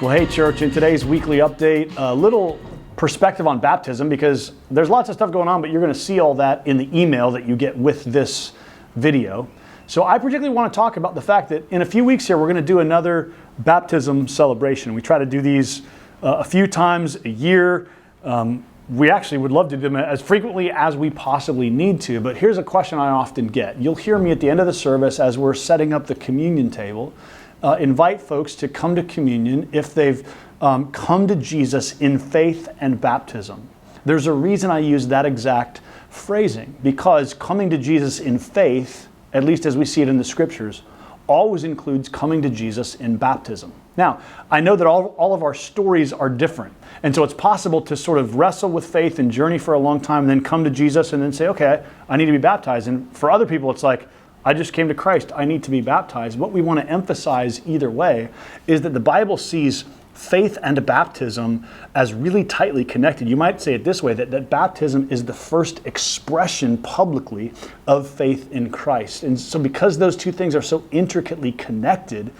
Well, hey church, in today's weekly update, a little perspective on baptism, because there's lots of stuff going on, but you're going to see all that in the email that you get with this video. So I particularly want to talk about the fact that in a few weeks here, we're going to do another baptism celebration. We try to do these a few times a year. We actually would love to do them as frequently as we possibly need to, but here's a question I often get. You'll hear me at the end of the service as we're setting up the communion table, invite folks to come to communion if they've come to Jesus in faith and baptism. There's a reason I use that exact phrasing, because coming to Jesus in faith, at least as we see it in the scriptures, always includes coming to Jesus in baptism. Now, I know that all of our stories are different, and so it's possible to sort of wrestle with faith and journey for a long time and then come to Jesus and then say, okay, I need to be baptized. And for other people, it's like, I just came to Christ, I need to be baptized. What we want to emphasize either way is that the Bible sees faith and baptism as really tightly connected. You might say it this way, that baptism is the first expression publicly of faith in Christ. And so because those two things are so intricately connected,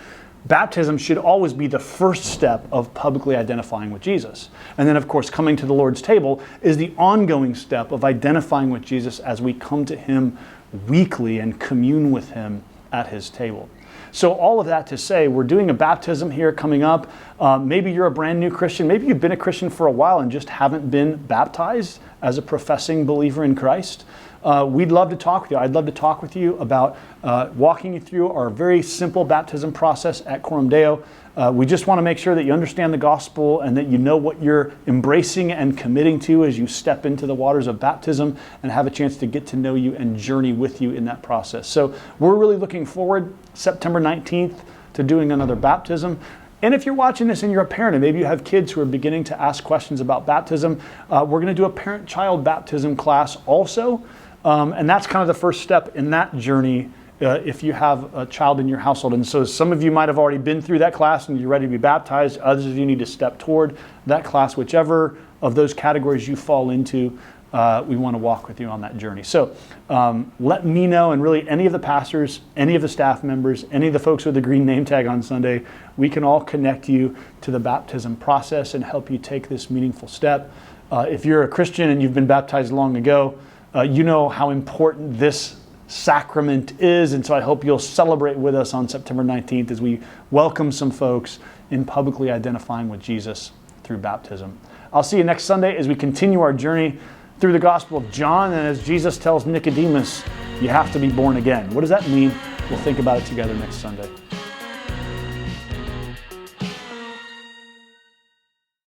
baptism should always be the first step of publicly identifying with Jesus. And then, of course, coming to the Lord's table is the ongoing step of identifying with Jesus as we come to Him weekly and commune with Him at His table. So all of that to say, we're doing a baptism here coming up. Maybe you're a brand new Christian. Maybe you've been a Christian for a while and just haven't been baptized as a professing believer in Christ. We'd love to talk with you. I'd love to talk with you about walking you through our very simple baptism process at Coram Deo. We just want to make sure that you understand the gospel and that you know what you're embracing and committing to as you step into the waters of baptism, and have a chance to get to know you and journey with you in that process. So we're really looking forward, September 19th, to doing another baptism. And if you're watching this and you're a parent and maybe you have kids who are beginning to ask questions about baptism, we're going to do a parent-child baptism class also. And that's kind of the first step in that journey if you have a child in your household. And so some of you might have already been through that class and you're ready to be baptized. Others of you need to step toward that class. Whichever of those categories you fall into, we want to walk with you on that journey. So let me know, and really any of the pastors, any of the staff members, any of the folks with the green name tag on Sunday, we can all connect you to the baptism process and help you take this meaningful step. If you're a Christian and you've been baptized long ago, you know how important this sacrament is, and so I hope you'll celebrate with us on September 19th as we welcome some folks in publicly identifying with Jesus through baptism. I'll see you next Sunday as we continue our journey through the Gospel of John, and as Jesus tells Nicodemus, you have to be born again. What does that mean? We'll think about it together next Sunday.